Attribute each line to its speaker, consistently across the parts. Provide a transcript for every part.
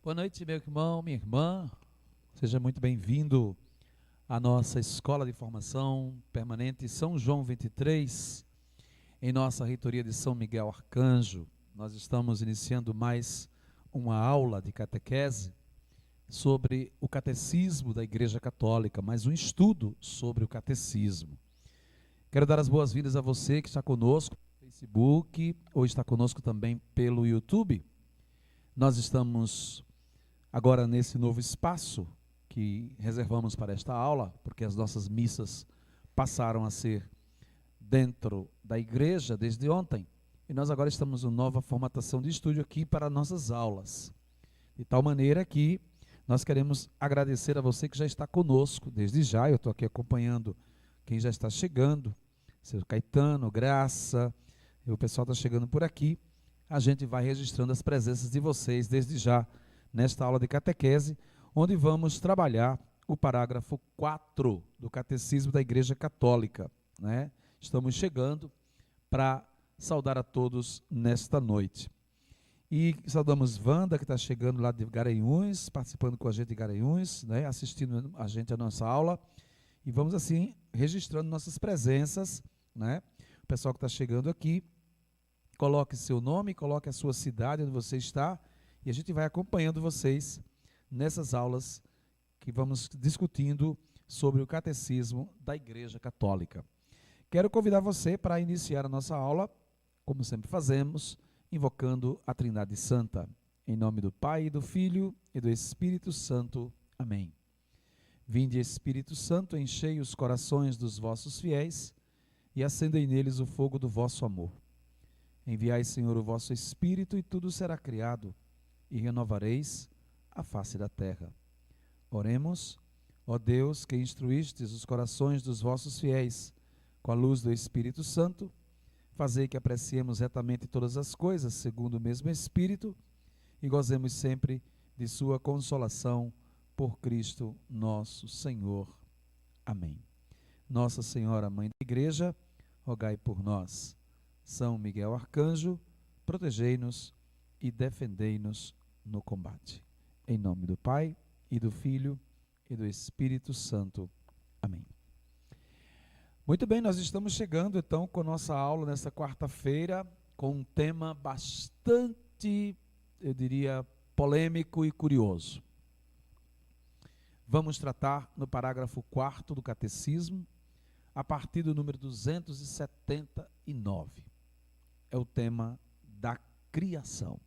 Speaker 1: Boa noite, meu irmão, minha irmã. Seja muito bem-vindo à nossa Escola de Formação Permanente São João 23, em nossa reitoria de São Miguel Arcanjo. Nós estamos iniciando mais uma aula de catequese sobre o catecismo da Igreja Católica, mais um estudo sobre o catecismo. Quero dar as boas-vindas a você que está conosco no Facebook ou está conosco também pelo YouTube. Nós estamos agora nesse novo espaço que reservamos para esta aula, porque as nossas missas passaram a ser dentro da igreja desde ontem, e nós agora estamos em nova formatação de estúdio aqui para nossas aulas. De tal maneira que nós queremos agradecer a você que já está conosco desde já. Eu estou aqui acompanhando quem já está chegando, seu Caetano, Graça, e o pessoal está chegando por aqui. A gente vai registrando as presenças de vocês desde já nesta aula de catequese, onde vamos trabalhar o parágrafo 4 do Catecismo da Igreja Católica, né? Estamos chegando para saudar a todos nesta noite. E saudamos Wanda, que está chegando lá de Garanhuns, participando com a gente de Garanhuns, né? Assistindo a gente a nossa aula. E vamos assim, registrando nossas presenças, né? O pessoal que está chegando aqui, coloque seu nome, coloque a sua cidade onde você está, e a gente vai acompanhando vocês nessas aulas que vamos discutindo sobre o catecismo da Igreja Católica. Quero convidar você para iniciar a nossa aula, como sempre fazemos, invocando a Trindade Santa. Em nome do Pai, do Filho e do Espírito Santo. Amém. Vinde, Espírito Santo, enchei os corações dos vossos fiéis e acendei neles o fogo do vosso amor. Enviai, Senhor, o vosso Espírito e tudo será criado, e renovareis a face da terra. Oremos, ó Deus, que instruístes os corações dos vossos fiéis com a luz do Espírito Santo, fazei que apreciemos retamente todas as coisas segundo o mesmo Espírito e gozemos sempre de sua consolação por Cristo nosso Senhor. Amém. Nossa Senhora, Mãe da Igreja, rogai por nós. São Miguel Arcanjo, protegei-nos e defendei-nos no combate. Em nome do Pai, e do Filho, e do Espírito Santo. Amém. Muito bem, nós estamos chegando então com nossa aula nesta quarta-feira, com um tema bastante, eu diria, polêmico e curioso. Vamos tratar no parágrafo 4º do Catecismo, a partir do número 279. É o tema da criação.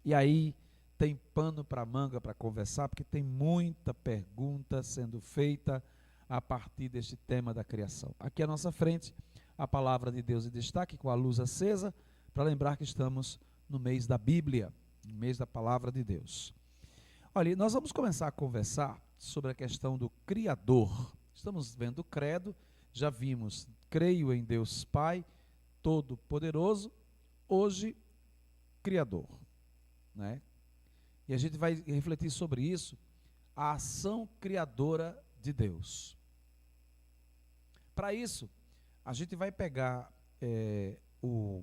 Speaker 1: E aí tem pano para manga para conversar, porque tem muita pergunta sendo feita a partir deste tema da criação. Aqui à nossa frente, a palavra de Deus em destaque, com a luz acesa, para lembrar que estamos no mês da Bíblia, no mês da palavra de Deus. Olha, nós vamos começar a conversar sobre a questão do Criador. Estamos vendo o credo, já vimos, creio em Deus Pai, Todo-Poderoso, hoje, Criador, né? E a gente vai refletir sobre isso, a ação criadora de Deus. Para isso, a gente vai pegar o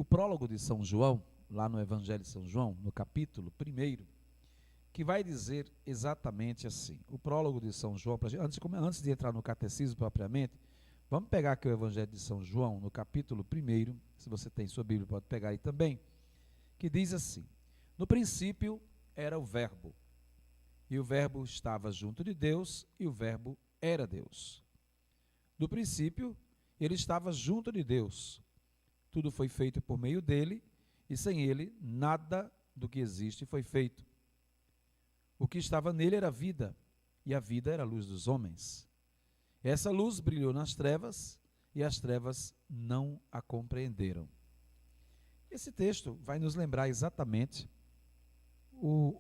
Speaker 1: prólogo de São João, lá no Evangelho de São João, no capítulo 1º, que vai dizer exatamente assim. O prólogo de São João, antes de entrar no catecismo propriamente, vamos pegar aqui o Evangelho de São João, no capítulo 1º, se você tem sua Bíblia, pode pegar aí também, que diz assim: no princípio era o Verbo, e o Verbo estava junto de Deus, e o Verbo era Deus. No princípio, ele estava junto de Deus. Tudo foi feito por meio dele, e sem ele, nada do que existe foi feito. O que estava nele era a vida, e a vida era a luz dos homens. Essa luz brilhou nas trevas, e as trevas não a compreenderam. Esse texto vai nos lembrar exatamente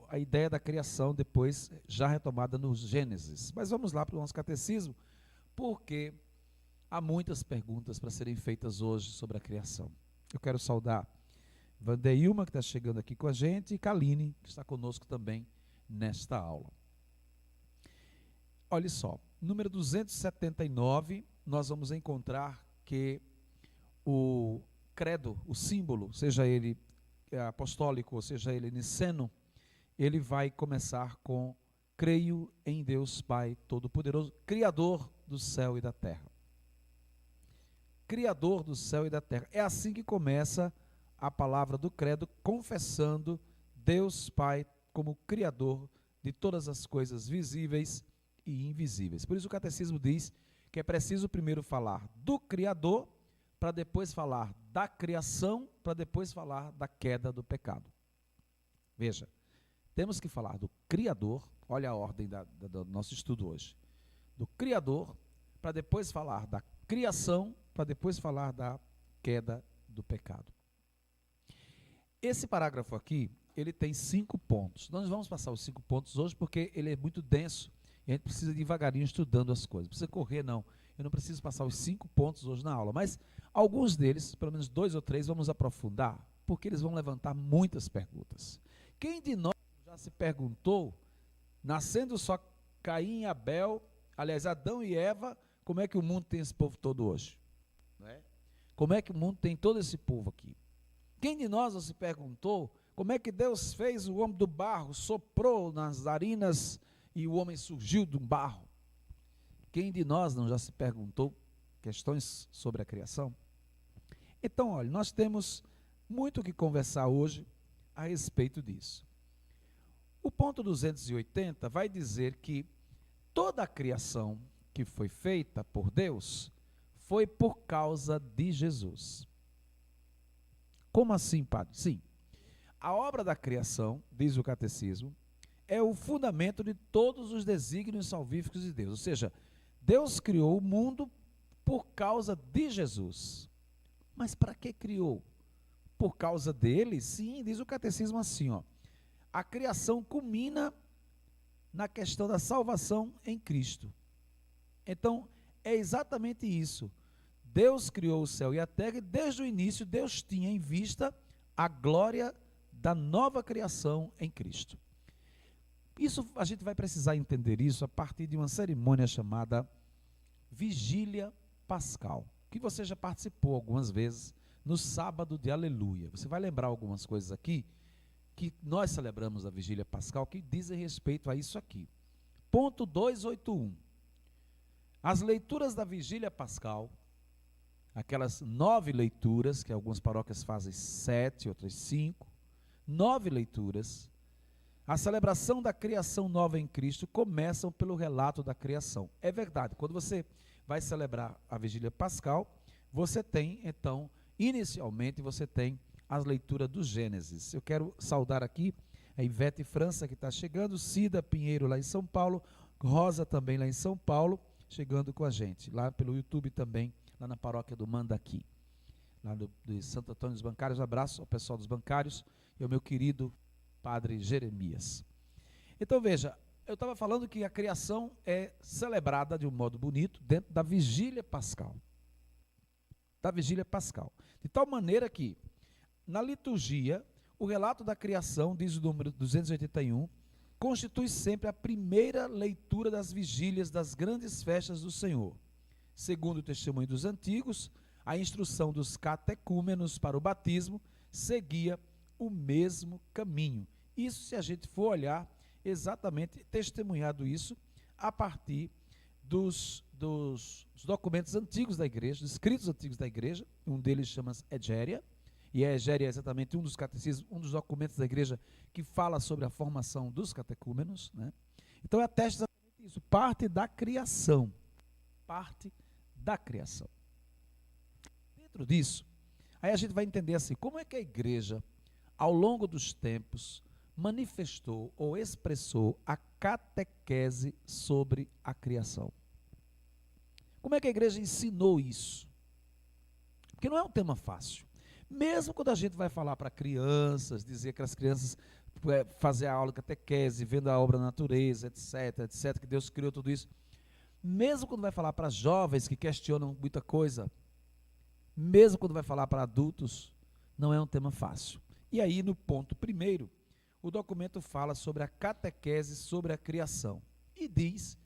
Speaker 1: a ideia da criação, depois já retomada no Gênesis. Mas vamos lá para o nosso catecismo, porque há muitas perguntas para serem feitas hoje sobre a criação. Eu quero saudar Vandeilma, que está chegando aqui com a gente, e Kaline, que está conosco também nesta aula. Olha só, número 279, nós vamos encontrar que o credo, o símbolo, seja ele apostólico, ou seja, ele niceno, ele vai começar com: creio em Deus Pai Todo-Poderoso, Criador do céu e da terra. Criador do céu e da terra. É assim que começa a palavra do credo, confessando Deus Pai como Criador de todas as coisas visíveis e invisíveis. Por isso o catecismo diz que é preciso primeiro falar do Criador, para depois falar da criação, para depois falar da queda do pecado. Veja, temos que falar do Criador, olha a ordem do nosso estudo hoje, do Criador, para depois falar da criação, para depois falar da queda do pecado. Esse parágrafo aqui, ele tem 5 pontos. Nós vamos passar os 5 pontos hoje porque ele é muito denso e a gente precisa devagarinho estudando as coisas. Não precisa correr, não. Eu não preciso passar os 5 pontos hoje na aula, mas alguns deles, pelo menos 2 ou 3, vamos aprofundar, porque eles vão levantar muitas perguntas. Quem de nós já se perguntou, nascendo só Caim e Abel, aliás, Adão e Eva, como é que o mundo tem esse povo todo hoje? Não é? Como é que o mundo tem todo esse povo aqui? Quem de nós já se perguntou como é que Deus fez o homem do barro, soprou nas narinas e o homem surgiu do barro? Quem de nós não já se perguntou questões sobre a criação? Então, olha, nós temos muito o que conversar hoje a respeito disso. O ponto 280 vai dizer que toda a criação que foi feita por Deus foi por causa de Jesus. Como assim, padre? Sim. A obra da criação, diz o catecismo, é o fundamento de todos os desígnios salvíficos de Deus. Ou seja, Deus criou o mundo por causa de Jesus. Mas para que criou? Por causa dele? Sim, diz o catecismo assim, ó. A criação culmina na questão da salvação em Cristo. Então, é exatamente isso. Deus criou o céu e a terra e desde o início Deus tinha em vista a glória da nova criação em Cristo. Isso, a gente vai precisar entender isso a partir de uma cerimônia chamada Vigília Pascal, que você já participou algumas vezes no sábado de Aleluia. Você vai lembrar algumas coisas aqui que nós celebramos a Vigília Pascal que dizem respeito a isso aqui. Ponto 281. As leituras da Vigília Pascal, aquelas 9 leituras, que algumas paróquias fazem 7, outras 5, 9 leituras, a celebração da criação nova em Cristo começam pelo relato da criação. É verdade, quando você vai celebrar a Vigília Pascal, você tem, então, inicialmente, você tem as leituras do Gênesis. Eu quero saudar aqui a Ivete França, que está chegando, Cida Pinheiro, lá em São Paulo, Rosa também lá em São Paulo, chegando com a gente, lá pelo YouTube também, lá na paróquia do Mandaqui, lá do Santo Antônio dos Bancários. Um abraço ao pessoal dos bancários e ao meu querido Padre Jeremias. Então veja, eu estava falando que a criação é celebrada de um modo bonito dentro da Vigília Pascal. Da Vigília Pascal. De tal maneira que, na liturgia, o relato da criação, diz o número 281, constitui sempre a primeira leitura das vigílias das grandes festas do Senhor. Segundo o testemunho dos antigos, a instrução dos catecúmenos para o batismo seguia o mesmo caminho. Isso, se a gente for olhar, exatamente testemunhado isso a partir dos documentos antigos da igreja, dos escritos antigos da igreja. Um deles chama-se Egéria, e a Egéria é exatamente um dos catecismos, um dos documentos da igreja que fala sobre a formação dos catecúmenos, né? Então atesta exatamente isso, parte da criação. Parte da criação. Dentro disso, aí a gente vai entender assim, como é que a igreja, ao longo dos tempos, manifestou ou expressou a catequese sobre a criação. Como é que a igreja ensinou isso? Porque não é um tema fácil. Mesmo quando a gente vai falar para crianças, dizer que as crianças fazer a aula de catequese, vendo a obra da natureza, etc, etc, que Deus criou tudo isso. Mesmo quando vai falar para jovens que questionam muita coisa, mesmo quando vai falar para adultos, não é um tema fácil. E aí, no ponto primeiro, o documento fala sobre a catequese sobre a criação. E diz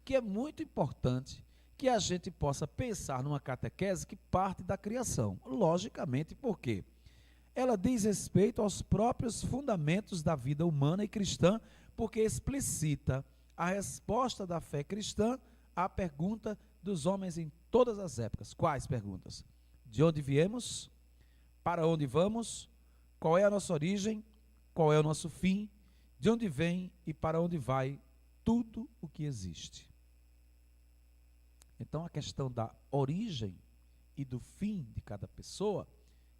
Speaker 1: que é muito importante que a gente possa pensar numa catequese que parte da criação. Logicamente, por quê? ela diz respeito aos próprios fundamentos da vida humana e cristã, porque explicita a resposta da fé cristã à pergunta dos homens em todas as épocas. Quais perguntas? De onde viemos? Para onde vamos? Qual é a nossa origem? Qual é o nosso fim? De onde vem e para onde vai tudo o que existe? Então, a questão da origem e do fim de cada pessoa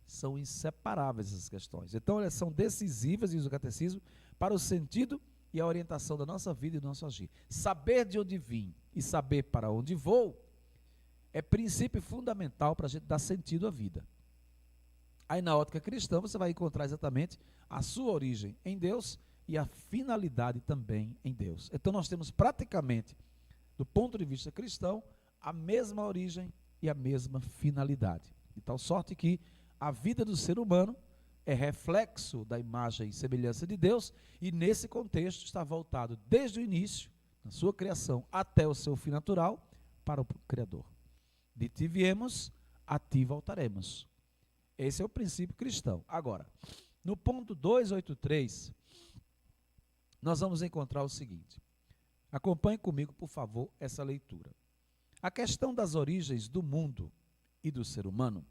Speaker 1: são inseparáveis essas questões. Então, elas são decisivas, diz o catecismo, para o sentido e a orientação da nossa vida e do nosso agir. Saber de onde vim e saber para onde vou é princípio fundamental para a gente dar sentido à vida. Aí, na ótica cristã, você vai encontrar exatamente a sua origem em Deus e a finalidade também em Deus. Então, nós temos praticamente, do ponto de vista cristão, a mesma origem e a mesma finalidade. De tal sorte que a vida do ser humano é reflexo da imagem e semelhança de Deus, e nesse contexto está voltado desde o início, na sua criação, até o seu fim natural, para o Criador. De ti viemos, a ti voltaremos. Esse é o princípio cristão. Agora, no ponto 283, nós vamos encontrar o seguinte. Acompanhe comigo, por favor, essa leitura. A questão das origens do mundo e do ser humano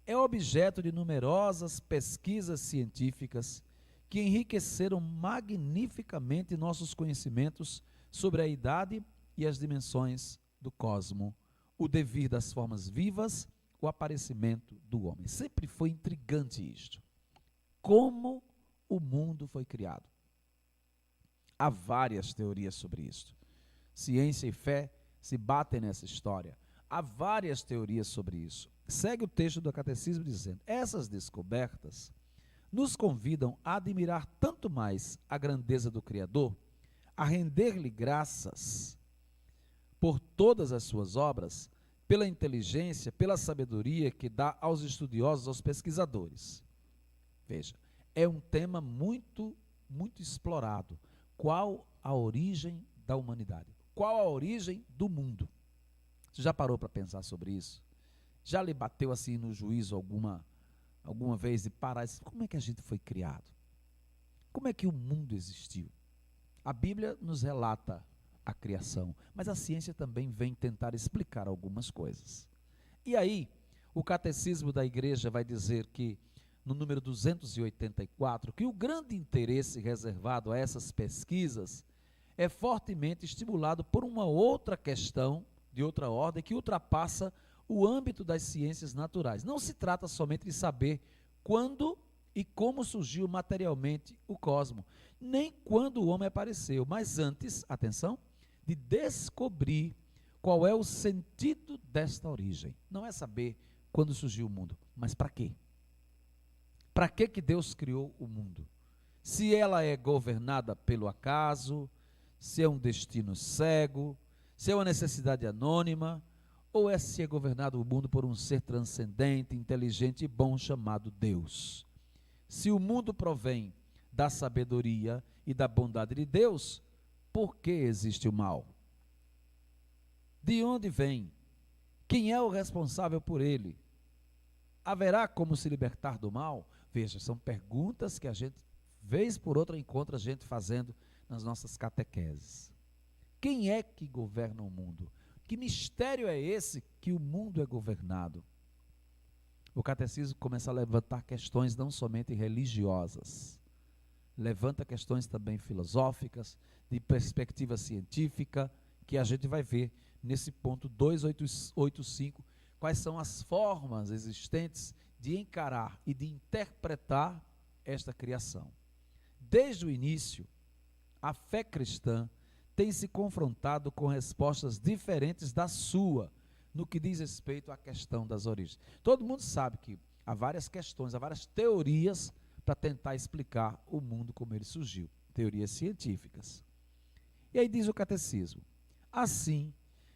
Speaker 1: é objeto de numerosas pesquisas científicas que enriqueceram magnificamente nossos conhecimentos sobre a idade e as dimensões do cosmo, o devir das formas vivas, o aparecimento do homem. Sempre foi intrigante isto. Como o mundo foi criado? Há várias teorias sobre isso. Ciência e fé se batem nessa história. Há várias teorias sobre isso. Segue o texto do Catecismo dizendo: essas descobertas nos convidam a admirar tanto mais a grandeza do Criador, a render-lhe graças por todas as suas obras, pela inteligência, pela sabedoria que dá aos estudiosos, aos pesquisadores. Veja, é um tema muito explorado. Qual a origem da humanidade? Qual a origem do mundo? Você já parou para pensar sobre isso? Já lhe bateu assim no juízo alguma vez de parar e dizer, como é que a gente foi criado? Como é que o mundo existiu? A Bíblia nos relata a criação, mas a ciência também vem tentar explicar algumas coisas. E aí, o Catecismo da Igreja vai dizer que, no número 284, que o grande interesse reservado a essas pesquisas é fortemente estimulado por uma outra questão, de outra ordem, que ultrapassa o âmbito das ciências naturais. Não se trata somente de saber quando e como surgiu materialmente o cosmos, nem quando o homem apareceu, mas antes, atenção, de descobrir qual é o sentido desta origem. Não é saber quando surgiu o mundo, mas para quê? Para que Deus criou o mundo? Se ela é governada pelo acaso, se é um destino cego, se é uma necessidade anônima, ou se é governado o mundo por um ser transcendente, inteligente e bom chamado Deus. Se o mundo provém da sabedoria e da bondade de Deus, por que existe o mal? De onde vem? Quem é o responsável por ele? Haverá como se libertar do mal? Veja, são perguntas que a gente, vez por outra, encontra a gente fazendo nas nossas catequeses. Quem é que governa o mundo? Que mistério é esse que o mundo é governado? O catecismo começa a levantar questões não somente religiosas, levanta questões também filosóficas, de perspectiva científica, que a gente vai ver nesse ponto 285, quais são as formas existentes de encarar e de interpretar esta criação. Desde o início, a fé cristã tem se confrontado com respostas diferentes da sua, no que diz respeito à questão das origens. Todo mundo sabe que há várias questões, há várias teorias para tentar explicar o mundo como ele surgiu, teorias científicas. E aí diz o catecismo: assim,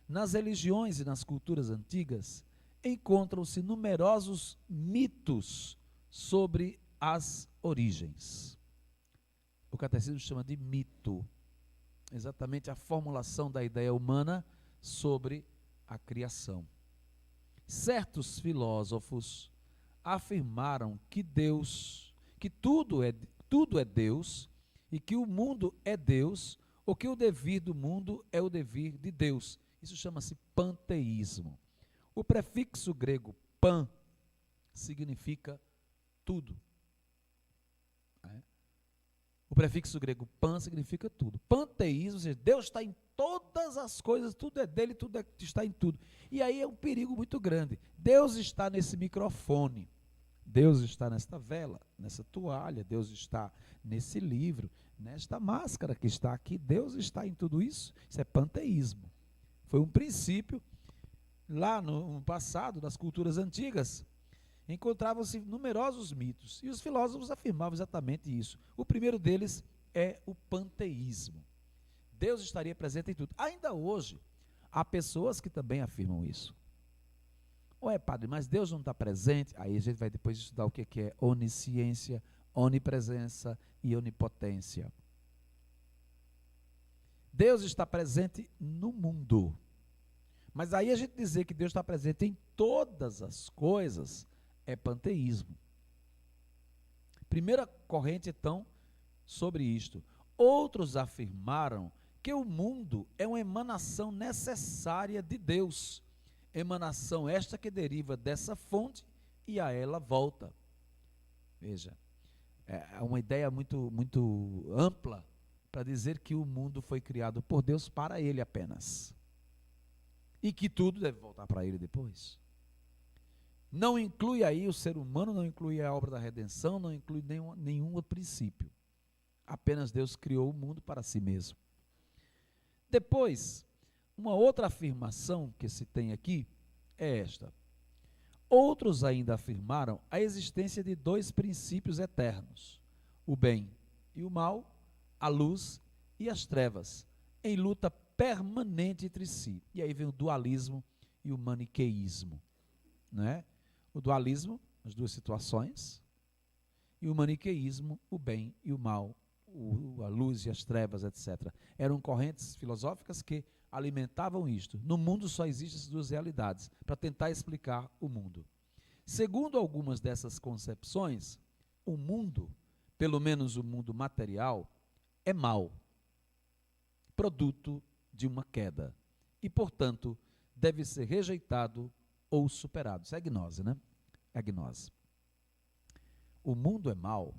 Speaker 1: nas religiões e nas culturas antigas, encontram-se numerosos mitos sobre as origens. O catecismo chama de mito, exatamente a formulação da ideia humana sobre a criação. Certos filósofos afirmaram que Deus, que tudo é Deus, e que o mundo é Deus, ou que o devir do mundo é o devir de Deus. Isso chama-se panteísmo. O prefixo grego pan significa tudo. O prefixo grego pan significa tudo. Panteísmo, ou seja, Deus está em todas as coisas, tudo é dele, está em tudo. E aí é um perigo muito grande. Deus está nesse microfone, Deus está nesta vela, nessa toalha, Deus está nesse livro, nesta máscara que está aqui, Deus está em tudo isso. Isso é panteísmo. Foi um princípio, lá no passado, nas culturas antigas, encontravam-se numerosos mitos, e os filósofos afirmavam exatamente isso. O primeiro deles é o panteísmo. Deus estaria presente em tudo. Ainda hoje, há pessoas que também afirmam isso. Ué, padre, mas Deus não está presente? Aí a gente vai depois estudar o que é onisciência, onipresença e onipotência. Deus está presente no mundo. Mas aí a gente dizer que Deus está presente em todas as coisas é panteísmo. Primeira corrente, então, sobre isto. Outros afirmaram que o mundo é uma emanação necessária de Deus. Emanação esta que deriva dessa fonte e a ela volta. Veja, é uma ideia muito ampla para dizer que o mundo foi criado por Deus para ele apenas. E que tudo deve voltar para ele depois. Não inclui aí o ser humano, não inclui a obra da redenção, não inclui nenhum outro princípio. Apenas Deus criou o mundo para si mesmo. Depois, uma outra afirmação que se tem aqui é esta. Outros ainda afirmaram a existência de dois princípios eternos, o bem e o mal, a luz e as trevas, em luta permanente entre si. E aí vem o dualismo e o maniqueísmo, né? O dualismo, as duas situações, e o maniqueísmo, o bem e o mal, a luz e as trevas, etc. Eram correntes filosóficas que alimentavam isto. No mundo só existem essas duas realidades, para tentar explicar o mundo. Segundo algumas dessas concepções, o mundo, pelo menos o mundo material, é mau, produto de uma queda, e, portanto, deve ser rejeitado ou superado. Isso é a gnose, né? É a gnose. O mundo é mau.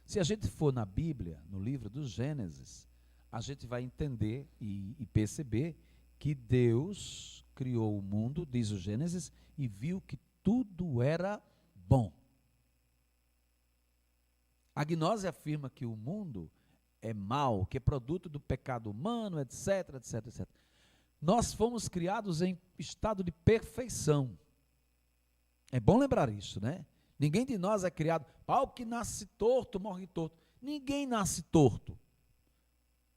Speaker 1: Se a gente for na Bíblia, no livro do Gênesis, a gente vai entender e perceber que Deus criou o mundo, diz o Gênesis, e viu que tudo era bom. A gnose afirma que o mundo é mau, que é produto do pecado humano, etc, etc, etc. Nós fomos criados em estado de perfeição. É bom lembrar isso, né? Ninguém de nós é criado, pau que nasce torto, morre torto. Ninguém nasce torto.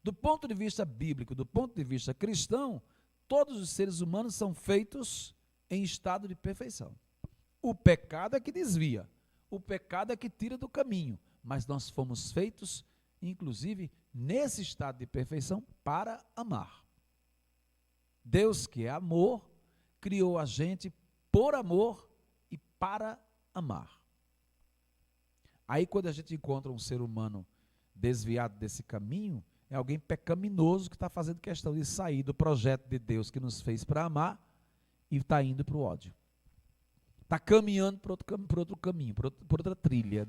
Speaker 1: Do ponto de vista bíblico, do ponto de vista cristão, todos os seres humanos são feitos em estado de perfeição. O pecado é que desvia, o pecado é que tira do caminho, mas nós fomos feitos, inclusive, nesse estado de perfeição para amar. Deus, que é amor, criou a gente por amor e para amar. Aí quando a gente encontra um ser humano desviado desse caminho, é alguém pecaminoso que está fazendo questão de sair do projeto de Deus que nos fez para amar e está indo para o ódio. Está caminhando por outro caminho, por outra trilha.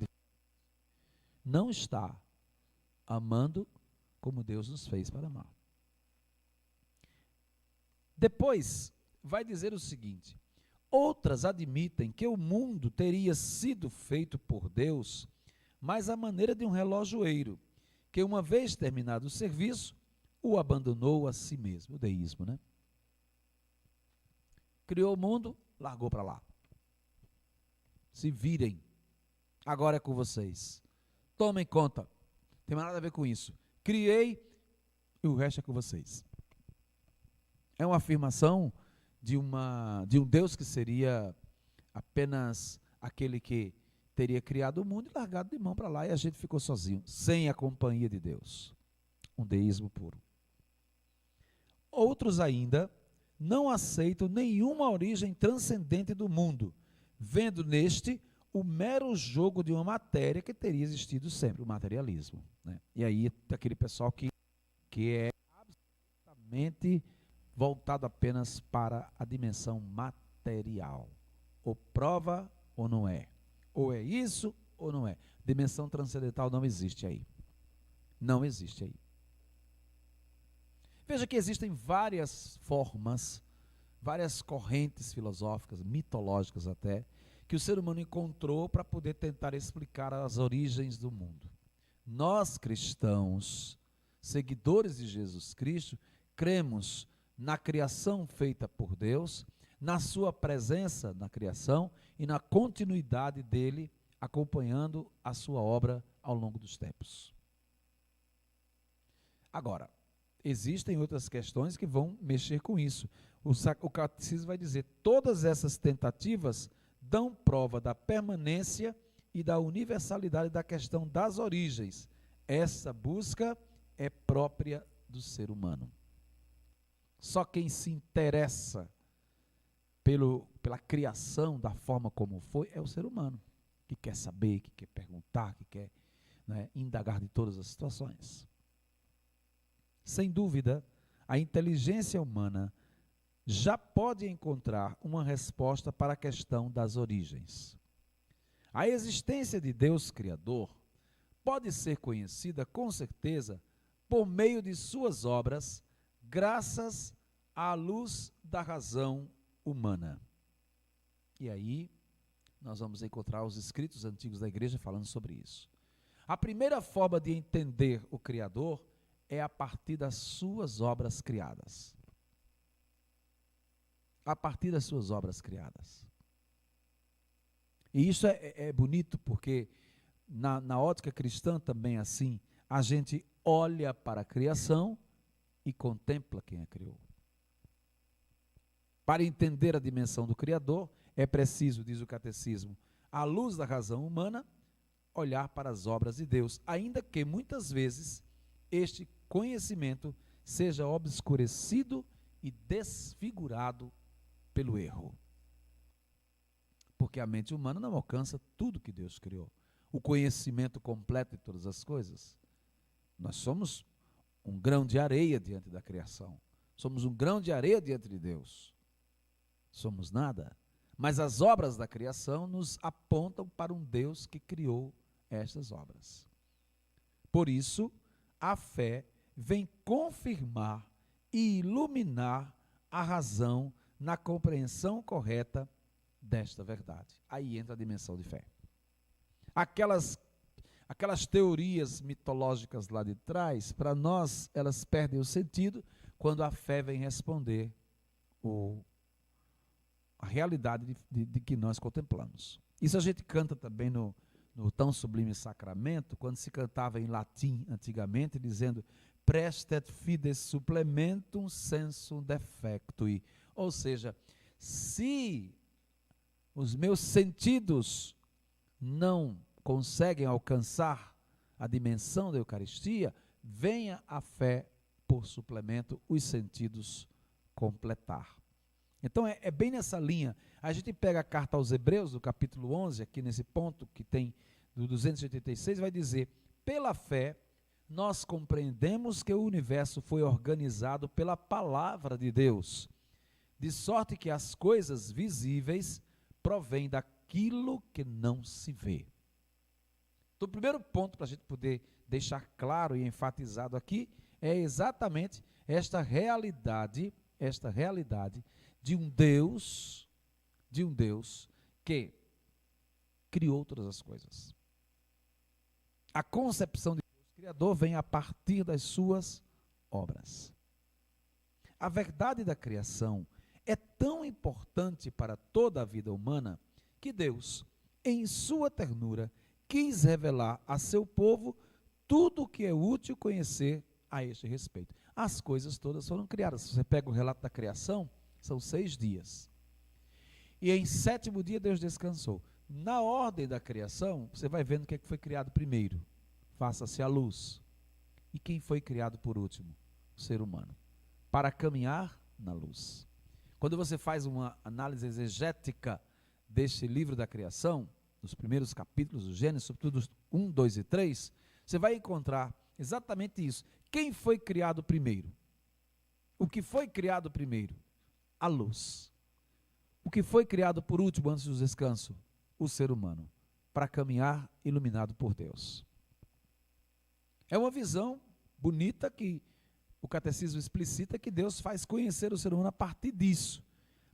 Speaker 1: Não está amando como Deus nos fez para amar. Depois, vai dizer o seguinte: outras admitem que o mundo teria sido feito por Deus, mas à maneira de um relojoeiro, que uma vez terminado o serviço, o abandonou a si mesmo. O deísmo, né? Criou o mundo, largou para lá. Se virem, agora é com vocês. Tomem conta, não tem mais nada a ver com isso. Criei e o resto é com vocês. É uma afirmação de um Deus que seria apenas aquele que teria criado o mundo e largado de mão para lá, e a gente ficou sozinho, sem a companhia de Deus. Um deísmo puro. Outros ainda não aceitam nenhuma origem transcendente do mundo, vendo neste o mero jogo de uma matéria que teria existido sempre, o materialismo, né? E aí, aquele pessoal que é absolutamente voltado apenas para a dimensão material. Ou prova ou não é. Ou é isso ou não é. Dimensão transcendental não existe aí. Não existe aí. Veja que existem várias formas, várias correntes filosóficas, mitológicas até, que o ser humano encontrou para poder tentar explicar as origens do mundo. Nós, cristãos, seguidores de Jesus Cristo, cremos na criação feita por Deus, na sua presença na criação e na continuidade dele acompanhando a sua obra ao longo dos tempos. Agora, existem outras questões que vão mexer com isso. O catecismo vai dizer: todas essas tentativas dão prova da permanência e da universalidade da questão das origens. Essa busca é própria do ser humano. Só quem se interessa pela criação da forma como foi é o ser humano, que quer saber, que quer perguntar, que quer, né, indagar de todas as situações. Sem dúvida, a inteligência humana já pode encontrar uma resposta para a questão das origens. A existência de Deus Criador pode ser conhecida, com certeza, por meio de suas obras, graças à luz da razão humana. E aí, nós vamos encontrar os escritos antigos da igreja falando sobre isso. A primeira forma de entender o Criador é a partir das suas obras criadas. A partir das suas obras criadas. E isso é bonito porque na ótica cristã também é assim, a gente olha para a criação e contempla quem a criou. Para entender a dimensão do Criador, é preciso, diz o catecismo, à luz da razão humana, olhar para as obras de Deus, ainda que muitas vezes este conhecimento seja obscurecido e desfigurado pelo erro. Porque a mente humana não alcança tudo que Deus criou. O conhecimento completo de todas as coisas. Nós somos um grão de areia diante da criação. Somos um grão de areia diante de Deus. Somos nada. Mas as obras da criação nos apontam para um Deus que criou estas obras. Por isso, a fé vem confirmar e iluminar a razão na compreensão correta desta verdade. Aí entra a dimensão de fé. Aquelas teorias mitológicas lá de trás, para nós, elas perdem o sentido quando a fé vem responder a realidade de que nós contemplamos. Isso a gente canta também no tão sublime sacramento, quando se cantava em latim antigamente, dizendo prestet fides supplementum sensum defectui. Ou seja, se os meus sentidos não conseguem alcançar a dimensão da Eucaristia, venha a fé por suplemento, os sentidos completar. Então é bem nessa linha. A gente pega a carta aos Hebreus, do capítulo 11, aqui nesse ponto que tem do 286, vai dizer: pela fé nós compreendemos que o universo foi organizado pela palavra de Deus, de sorte que as coisas visíveis provêm daquilo que não se vê. Então, o primeiro ponto para a gente poder deixar claro e enfatizado aqui é exatamente esta realidade de um Deus que criou todas as coisas. A concepção de Deus Criador vem a partir das suas obras. A verdade da criação é tão importante para toda a vida humana que Deus, em sua ternura, quis revelar a seu povo tudo o que é útil conhecer a este respeito. As coisas todas foram criadas. Se você pega o relato da criação, são 6 dias. E em 7º dia Deus descansou. Na ordem da criação, você vai vendo o que é que foi criado primeiro. Faça-se a luz. E quem foi criado por último? O ser humano. Para caminhar na luz. Quando você faz uma análise exegética deste livro da criação, nos primeiros capítulos do Gênesis, sobretudo 1, 2 e 3, você vai encontrar exatamente isso. Quem foi criado primeiro? O que foi criado primeiro? A luz. O que foi criado por último, antes do descanso? O ser humano, para caminhar iluminado por Deus. É uma visão bonita que o catecismo explicita que Deus faz conhecer o ser humano a partir disso.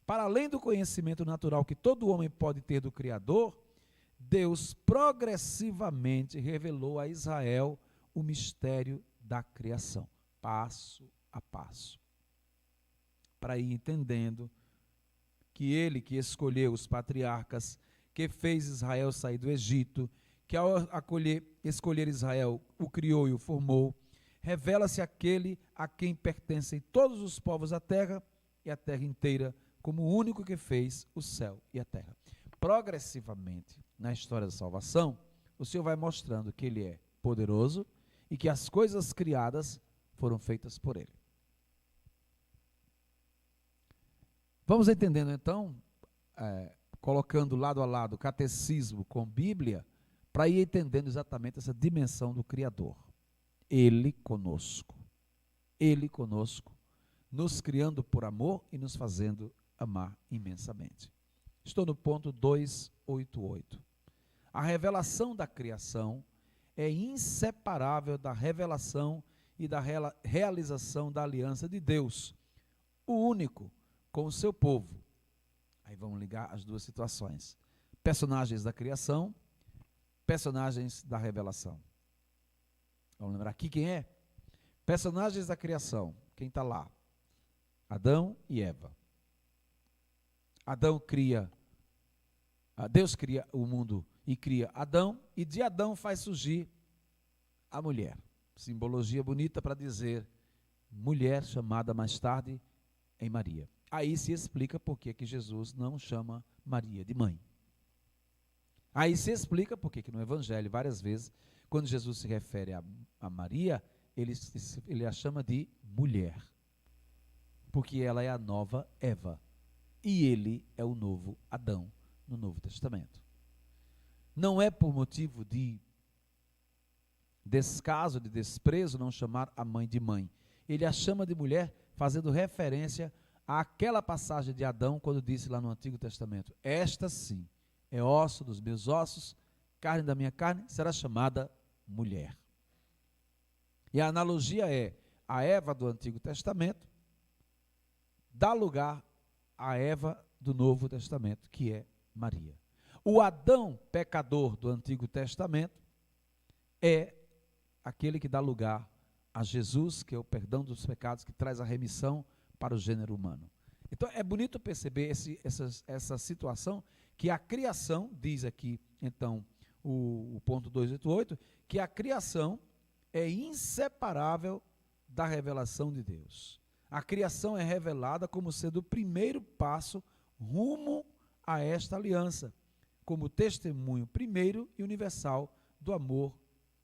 Speaker 1: Para além do conhecimento natural que todo homem pode ter do Criador, Deus progressivamente revelou a Israel o mistério da criação, passo a passo. Para ir entendendo que ele que escolheu os patriarcas, que fez Israel sair do Egito, que ao escolher Israel, o criou e o formou, revela-se aquele a quem pertencem todos os povos da terra e a terra inteira, como o único que fez o céu e a terra. Progressivamente, na história da salvação, o Senhor vai mostrando que Ele é poderoso e que as coisas criadas foram feitas por Ele. Vamos entendendo então, colocando lado a lado catecismo com Bíblia, para ir entendendo exatamente essa dimensão do Criador. Ele conosco, nos criando por amor e nos fazendo amar imensamente. Estou no ponto 288. A revelação da criação é inseparável da revelação e da realização da aliança de Deus, o único, com o seu povo. Aí vamos ligar as duas situações. Personagens da criação, personagens da revelação. Vamos lembrar aqui quem é? Personagens da criação. Quem está lá? Adão e Eva. Deus cria o mundo e cria Adão, e de Adão faz surgir a mulher. Simbologia bonita para dizer mulher, chamada mais tarde em Maria. Aí se explica por que Jesus não chama Maria de mãe. Aí se explica por que no Evangelho, várias vezes, quando Jesus se refere a Maria, ele a chama de mulher. Porque ela é a nova Eva. E ele é o novo Adão no Novo Testamento. Não é por motivo de descaso, de desprezo, não chamar a mãe de mãe. Ele a chama de mulher, fazendo referência àquela passagem de Adão, quando disse lá no Antigo Testamento: esta sim é osso dos meus ossos, carne da minha carne, será chamada mulher. E a analogia é: a Eva do Antigo Testamento dá lugar à Eva do Novo Testamento, que é Maria. O Adão pecador do Antigo Testamento é aquele que dá lugar a Jesus, que é o perdão dos pecados, que traz a remissão para o gênero humano. Então é bonito perceber essa situação, que a criação, diz aqui então o ponto 288, que a criação é inseparável da revelação de Deus. A criação é revelada como sendo o primeiro passo rumo a esta aliança, como testemunho primeiro e universal do amor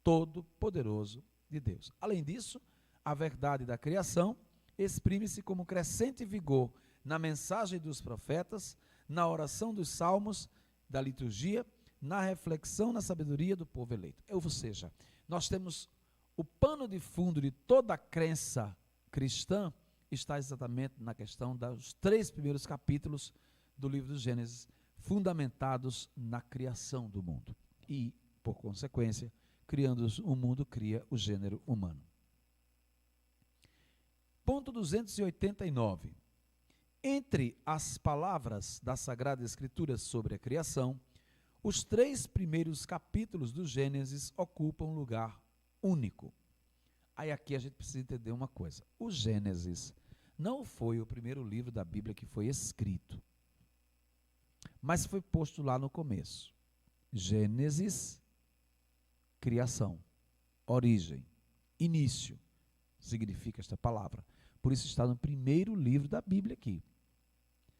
Speaker 1: todo-poderoso de Deus. Além disso, a verdade da criação exprime-se como crescente vigor na mensagem dos profetas, na oração dos salmos, da liturgia, na reflexão, na sabedoria do povo eleito. Ou seja, nós temos o pano de fundo de toda a crença cristã, está exatamente na questão dos 3 primeiros capítulos do livro do Gênesis, fundamentados na criação do mundo. E, por consequência, criando o mundo, cria o gênero humano. Ponto 289. Entre as palavras da Sagrada Escritura sobre a criação, os 3 primeiros capítulos do Gênesis ocupam um lugar único. Aí aqui a gente precisa entender uma coisa. O Gênesis não foi o primeiro livro da Bíblia que foi escrito, mas foi posto lá no começo. Gênesis, criação, origem, início, significa esta palavra. Por isso está no primeiro livro da Bíblia aqui.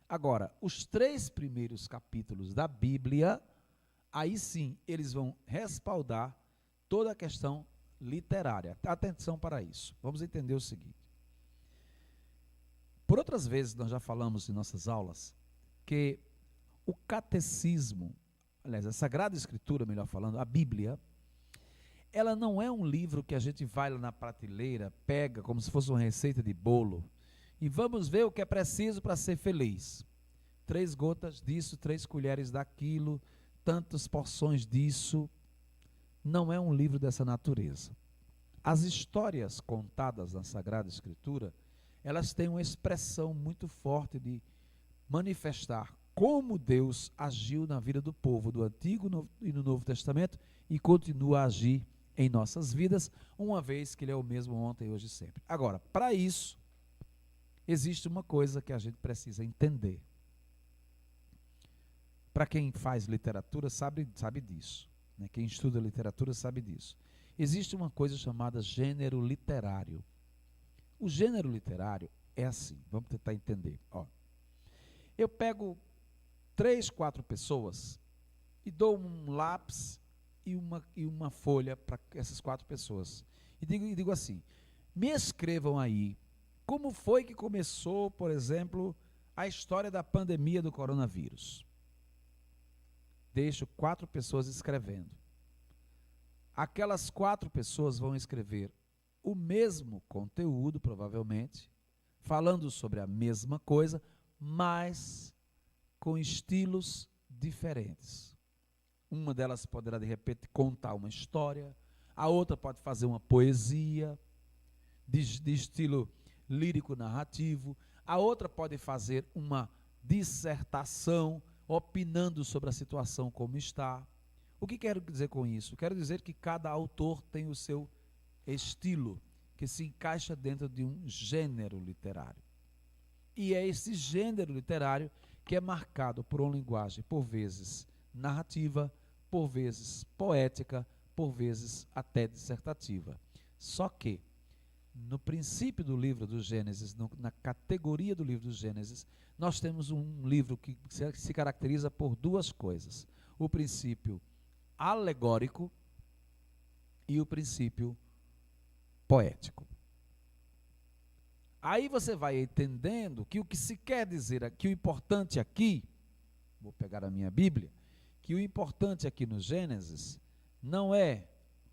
Speaker 1: Agora, os 3 primeiros capítulos da Bíblia, aí sim, eles vão respaldar toda a questão literária. Atenção para isso. Vamos entender o seguinte. Por outras vezes, nós já falamos em nossas aulas que o catecismo, aliás, a Sagrada Escritura, melhor falando, a Bíblia, ela não é um livro que a gente vai lá na prateleira, pega como se fosse uma receita de bolo, e vamos ver o que é preciso para ser feliz. 3 gotas disso, 3 colheres daquilo, tantas porções disso. Não é um livro dessa natureza. As histórias contadas na Sagrada Escritura, elas têm uma expressão muito forte de manifestar como Deus agiu na vida do povo do Antigo e no Novo Testamento e continua a agir em nossas vidas, uma vez que Ele é o mesmo ontem, hoje e sempre. Agora, para isso, existe uma coisa que a gente precisa entender. Para quem faz literatura sabe disso, né? Quem estuda literatura sabe disso. Existe uma coisa chamada gênero literário. O gênero literário é assim, vamos tentar entender. Ó, eu pego 3, 4 pessoas e dou um lápis e uma folha para essas 4 pessoas. E digo assim, me escrevam aí como foi que começou, por exemplo, a história da pandemia do coronavírus. Deixo 4 pessoas escrevendo. Aquelas 4 pessoas vão escrever o mesmo conteúdo, provavelmente, falando sobre a mesma coisa, mas com estilos diferentes. Uma delas poderá, de repente, contar uma história, a outra pode fazer uma poesia de estilo lírico-narrativo, a outra pode fazer uma dissertação, opinando sobre a situação como está. O que quero dizer com isso? Quero dizer que cada autor tem o seu estilo, que se encaixa dentro de um gênero literário. E é esse gênero literário que é marcado por uma linguagem, por vezes, narrativa, por vezes, poética, por vezes, até dissertativa. Só que, no princípio do livro do Gênesis, na categoria do livro do Gênesis, nós temos um livro que se caracteriza por 2 coisas. O princípio alegórico e o princípio poético. Aí você vai entendendo que o que se quer dizer aqui, o importante aqui, vou pegar a minha Bíblia, que o importante aqui no Gênesis não é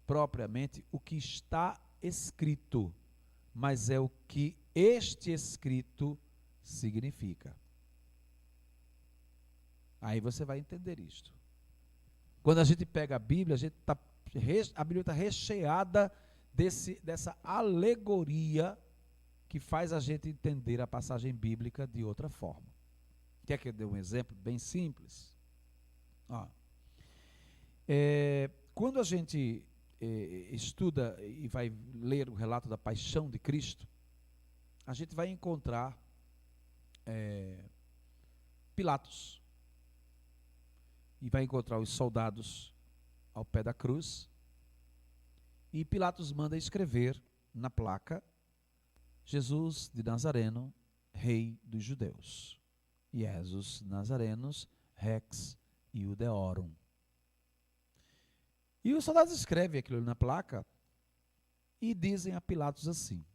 Speaker 1: propriamente o que está escrito, mas é o que este escrito significa. Aí você vai entender isto. Quando a gente pega a Bíblia, a Bíblia está recheada dessa alegoria que faz a gente entender a passagem bíblica de outra forma. Quer que eu dê um exemplo bem simples? Quando a gente estuda e vai ler o relato da paixão de Cristo, a gente vai encontrar Pilatos. E vai encontrar os soldados ao pé da cruz. E Pilatos manda escrever na placa: Jesus de Nazareno, Rei dos Judeus. Jesus Nazarenos, Rex Iudeorum. E os soldados escrevem aquilo na placa e dizem a Pilatos assim: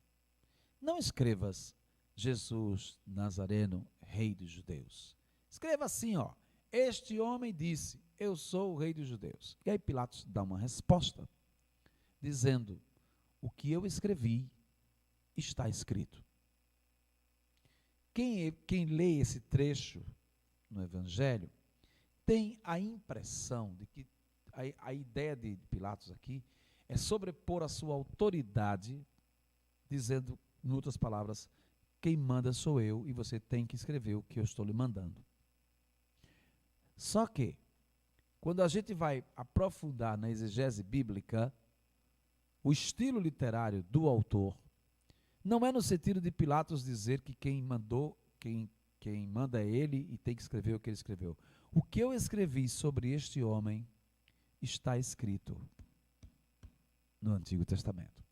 Speaker 1: não escrevas Jesus Nazareno, Rei dos Judeus. Escreva assim, ó: este homem disse, eu sou o Rei dos Judeus. E aí Pilatos dá uma resposta, dizendo: o que eu escrevi está escrito. Quem lê esse trecho no Evangelho tem a impressão de que a ideia de Pilatos aqui é sobrepor a sua autoridade, dizendo, em outras palavras, quem manda sou eu e você tem que escrever o que eu estou lhe mandando. Só que, quando a gente vai aprofundar na exegese bíblica, o estilo literário do autor não é no sentido de Pilatos dizer que quem manda é ele e tem que escrever o que ele escreveu. O que eu escrevi sobre este homem está escrito no Antigo Testamento.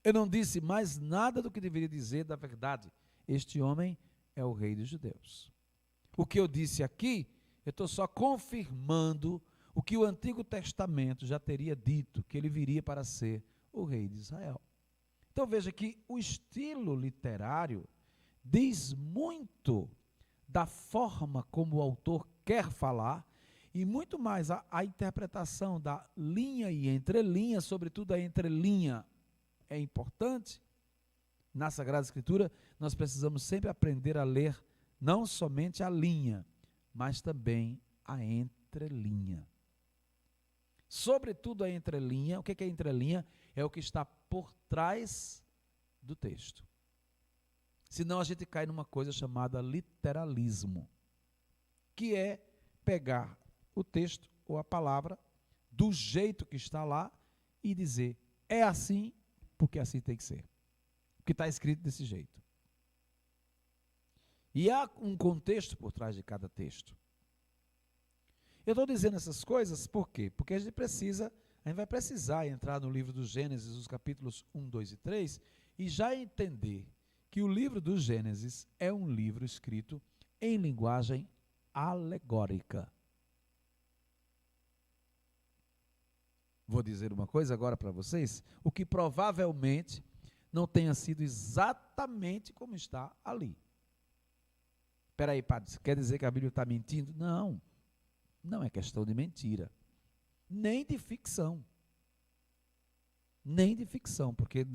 Speaker 1: Eu não disse mais nada do que deveria dizer da verdade. Este homem é o Rei dos Judeus. O que eu disse aqui, eu estou só confirmando o que o Antigo Testamento já teria dito, que ele viria para ser o Rei de Israel. Então veja que o estilo literário diz muito da forma como o autor quer falar e muito mais a interpretação da linha e entrelinha, sobretudo a entrelinha, é importante. Na Sagrada Escritura, nós precisamos sempre aprender a ler não somente a linha, mas também a entrelinha. Sobretudo a entrelinha. O que é entrelinha? É o que está por trás do texto. Senão a gente cai numa coisa chamada literalismo, que é pegar o texto ou a palavra do jeito que está lá e dizer, é assim, porque assim tem que ser. Porque está escrito desse jeito. E há um contexto por trás de cada texto. Eu estou dizendo essas coisas por quê? Porque a gente vai precisar entrar no livro do Gênesis, os capítulos 1, 2 e 3, e já entender que o livro do Gênesis é um livro escrito em linguagem alegórica. Vou dizer uma coisa agora para vocês, o que provavelmente não tenha sido exatamente como está ali. Espera aí, padre, quer dizer que a Bíblia está mentindo? Não, não é questão de mentira, nem de ficção. Nem de ficção, porque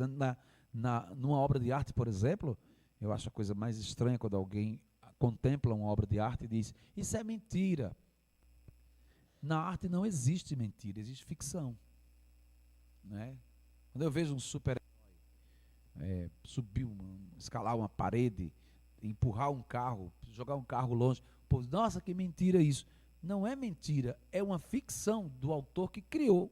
Speaker 1: numa obra de arte, por exemplo, eu acho a coisa mais estranha quando alguém contempla uma obra de arte e diz, isso é mentira. Na arte não existe mentira, existe ficção. Né? Quando eu vejo um super-herói subir, escalar uma parede, empurrar um carro, jogar um carro longe, pô, nossa, que mentira isso. Não é mentira, é uma ficção do autor que criou,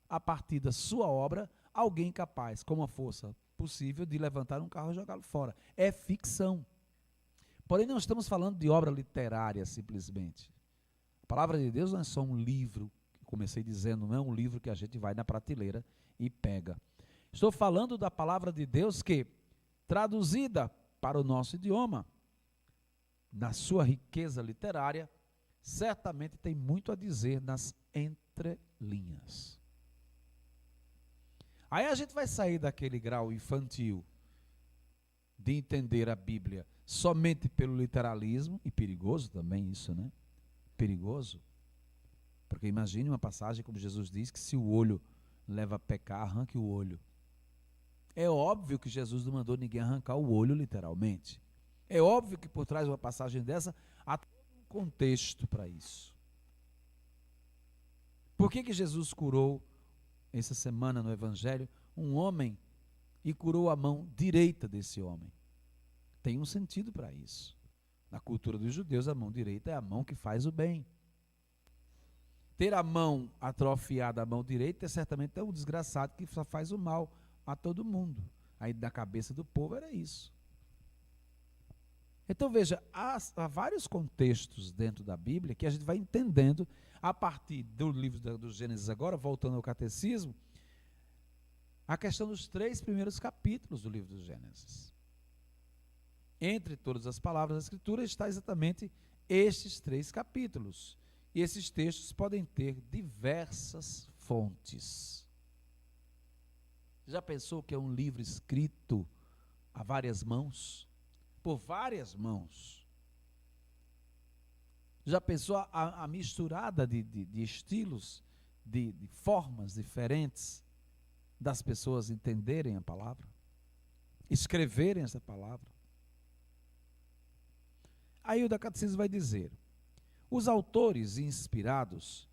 Speaker 1: a partir da sua obra, alguém capaz, com uma força possível, de levantar um carro e jogá-lo fora. É ficção. Porém, não estamos falando de obra literária, simplesmente. A palavra de Deus não é só um livro, que comecei dizendo, não é um livro que a gente vai na prateleira e pega. Estou falando da palavra de Deus que, traduzida para o nosso idioma, na sua riqueza literária, certamente tem muito a dizer nas entrelinhas. Aí a gente vai sair daquele grau infantil de entender a Bíblia somente pelo literalismo, e perigoso também isso, né? Perigoso. Porque imagine uma passagem como Jesus diz que se o olho leva a pecar, arranque o olho. É óbvio que Jesus não mandou ninguém arrancar o olho literalmente. É óbvio que por trás de uma passagem dessa há todo um contexto para isso. Por que Jesus curou essa semana no Evangelho um homem e curou a mão direita desse homem? Tem um sentido para isso. Na cultura dos judeus, a mão direita é a mão que faz o bem. Ter a mão atrofiada, a mão direita, é certamente um desgraçado que só faz o mal a todo mundo. Aí na cabeça do povo era isso. Então veja, há vários contextos dentro da Bíblia que a gente vai entendendo a partir do livro do Gênesis agora, voltando ao catecismo, a questão dos 3 primeiros capítulos do livro do Gênesis. Entre todas as palavras da Escritura está exatamente estes 3 capítulos. E esses textos podem ter diversas fontes. Já pensou que é um livro escrito a várias mãos? Por várias mãos. Já pensou a misturada de estilos, de formas diferentes das pessoas entenderem a palavra? Escreverem essa palavra? Aí o da Catecismo vai dizer, os autores inspirados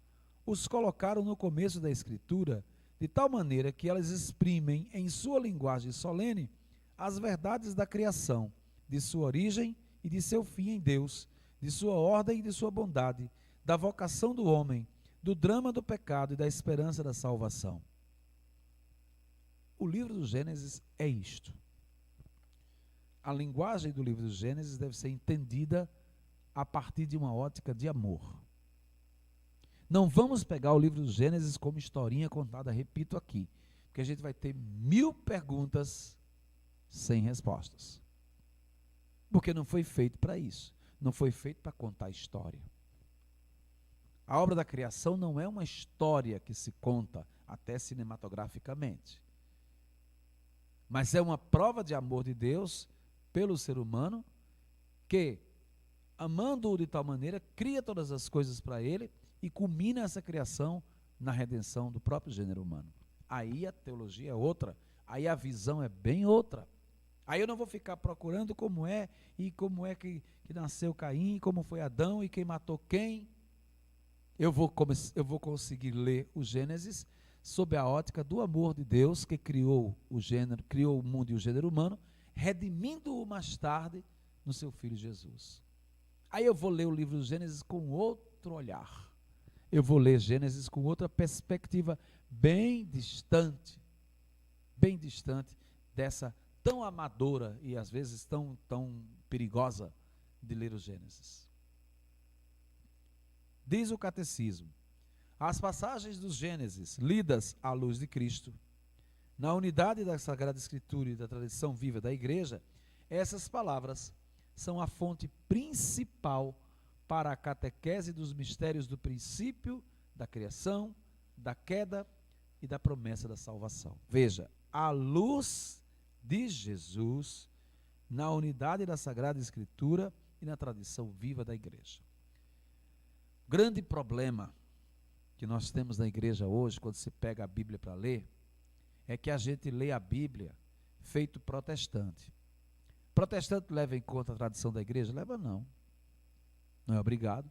Speaker 1: os colocaram no começo da Escritura de tal maneira que elas exprimem em sua linguagem solene as verdades da criação, de sua origem e de seu fim em Deus, de sua ordem e de sua bondade, da vocação do homem, do drama do pecado e da esperança da salvação. O livro do Gênesis é isto. A linguagem do livro do Gênesis deve ser entendida a partir de uma ótica de amor. Não vamos pegar o livro do Gênesis como historinha contada, repito aqui, porque a gente vai ter 1000 perguntas sem respostas. Porque não foi feito para isso. Não foi feito para contar história. A obra da criação não é uma história que se conta até cinematograficamente. Mas é uma prova de amor de Deus pelo ser humano que, amando-o de tal maneira, cria todas as coisas para ele e culmina essa criação na redenção do próprio gênero humano. Aí a teologia é outra, aí a visão é bem outra. Aí eu não vou ficar procurando como é que nasceu Caim, como foi Adão e quem matou quem. Eu vou conseguir ler o Gênesis sob a ótica do amor de Deus que criou o mundo e o gênero humano, redimindo-o mais tarde no seu Filho Jesus. Aí eu vou ler o livro do Gênesis com outro olhar. Eu vou ler Gênesis com outra perspectiva bem distante dessa tão amadora e às vezes tão perigosa de ler o Gênesis. Diz o catecismo: as passagens do Gênesis lidas à luz de Cristo, na unidade da Sagrada Escritura e da tradição viva da Igreja, essas palavras são a fonte principal para a catequese dos mistérios do princípio, da criação, da queda e da promessa da salvação. Veja, a luz de Jesus na unidade da Sagrada Escritura e na tradição viva da Igreja. O grande problema que nós temos na igreja hoje, quando se pega a Bíblia para ler, é que a gente lê a Bíblia feito protestante. Protestante leva em conta a tradição da igreja? Leva não. Não é obrigado.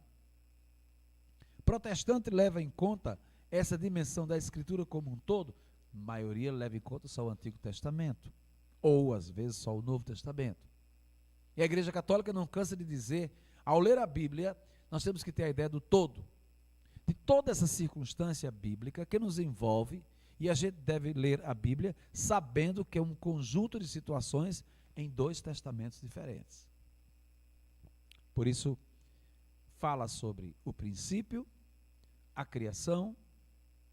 Speaker 1: Protestante leva em conta essa dimensão da Escritura como um todo? A maioria leva em conta só o Antigo Testamento, ou às vezes só o Novo Testamento. E a Igreja Católica não cansa de dizer, ao ler a Bíblia, nós temos que ter a ideia do todo, de toda essa circunstância bíblica que nos envolve, e a gente deve ler a Bíblia sabendo que é um conjunto de situações em dois testamentos diferentes. Por isso, fala sobre o princípio, a criação,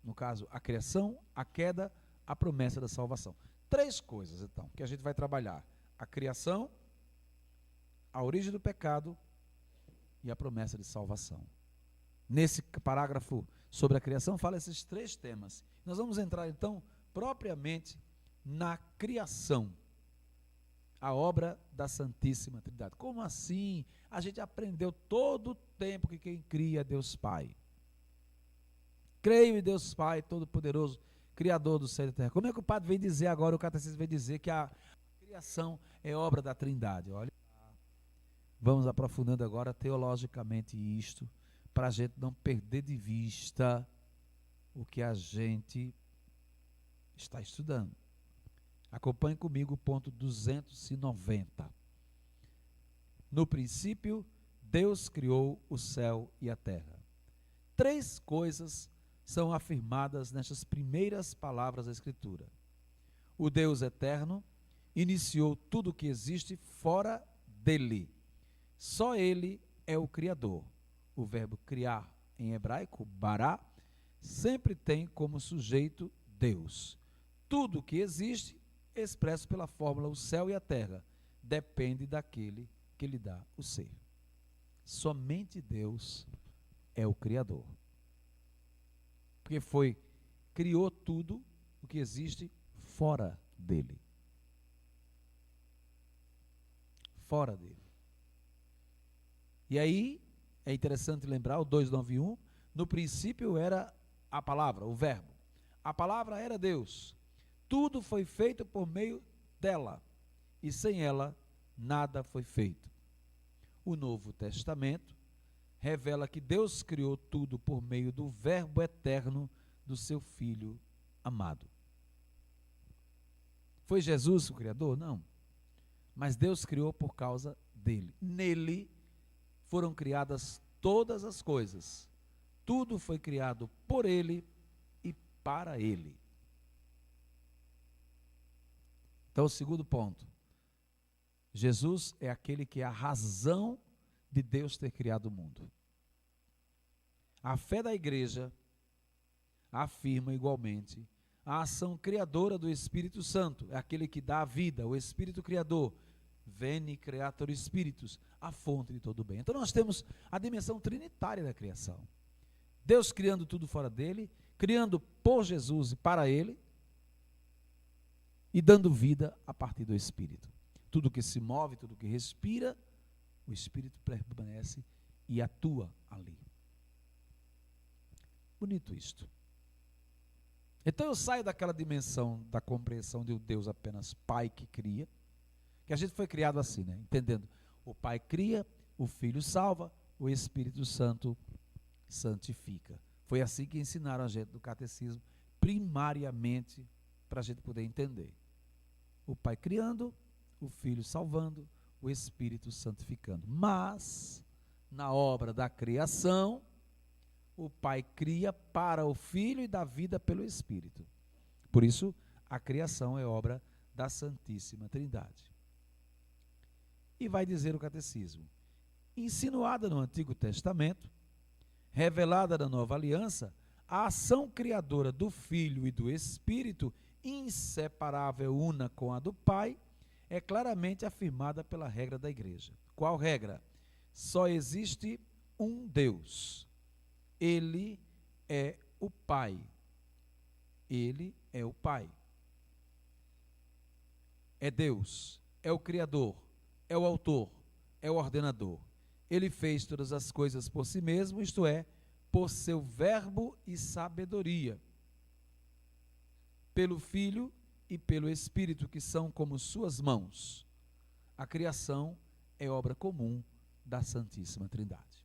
Speaker 1: no caso, a criação, a queda, a promessa da salvação. Três coisas, então, que a gente vai trabalhar: a criação, a origem do pecado e a promessa de salvação. Nesse parágrafo sobre a criação, fala esses três temas. Nós vamos entrar, então, propriamente na criação, a obra da Santíssima Trindade. Como assim? A gente aprendeu todo o tempo que quem cria é Deus Pai. Creio em Deus Pai, Todo-Poderoso, Criador do céu e da terra. Como é que o padre vem dizer agora, o catecismo vem dizer que a criação é obra da Trindade? Olha, vamos aprofundando agora teologicamente isto, para a gente não perder de vista o que a gente está estudando. Acompanhe comigo o ponto 290. No princípio, Deus criou o céu e a terra. Três coisas são afirmadas nestas primeiras palavras da Escritura. O Deus eterno iniciou tudo o que existe fora dele. Só ele é o Criador. O verbo criar, em hebraico, bará, sempre tem como sujeito Deus. Tudo o que existe, expresso pela fórmula o céu e a terra, depende daquele que lhe dá o ser. Somente Deus é o Criador. Porque criou tudo o que existe fora dele. Fora dele. E aí, é interessante lembrar, o 291, no princípio era a palavra, o verbo. A palavra era Deus. Tudo foi feito por meio dela, e sem ela nada foi feito. O Novo Testamento revela que Deus criou tudo por meio do verbo eterno do seu Filho amado. Foi Jesus o Criador? Não. Mas Deus criou por causa dele. Nele foram criadas todas as coisas. Tudo foi criado por ele e para ele. Então, o segundo ponto. Jesus é aquele que é a razão de Deus ter criado o mundo. A fé da igreja afirma igualmente a ação criadora do Espírito Santo. É aquele que dá a vida, o Espírito Criador. Veni Creator Spiritus, a fonte de todo o bem. Então nós temos a dimensão trinitária da criação. Deus criando tudo fora dele, criando por Jesus e para ele, e dando vida a partir do Espírito. Tudo que se move, tudo que respira, o Espírito permanece e atua ali. Bonito isto. Então eu saio daquela dimensão da compreensão de um Deus apenas Pai que cria, que a gente foi criado assim, né? Entendendo, o Pai cria, o Filho salva, o Espírito Santo santifica. Foi assim que ensinaram a gente no catecismo, primariamente, para a gente poder entender. O Pai criando, o Filho salvando, o Espírito santificando. Mas, na obra da criação, o Pai cria para o Filho e dá vida pelo Espírito. Por isso, a criação é obra da Santíssima Trindade. E vai dizer o catecismo, insinuada no Antigo Testamento, revelada na Nova Aliança, a ação criadora do Filho e do Espírito, inseparável una com a do Pai, é claramente afirmada pela regra da Igreja. Qual regra? Só existe um Deus. Ele é o Pai. Ele é o Pai. É Deus, é o Criador, é o Autor, é o Ordenador. Ele fez todas as coisas por si mesmo, isto é, por seu verbo e sabedoria, pelo Filho e pelo Espírito, que são como suas mãos. A criação é obra comum da Santíssima Trindade.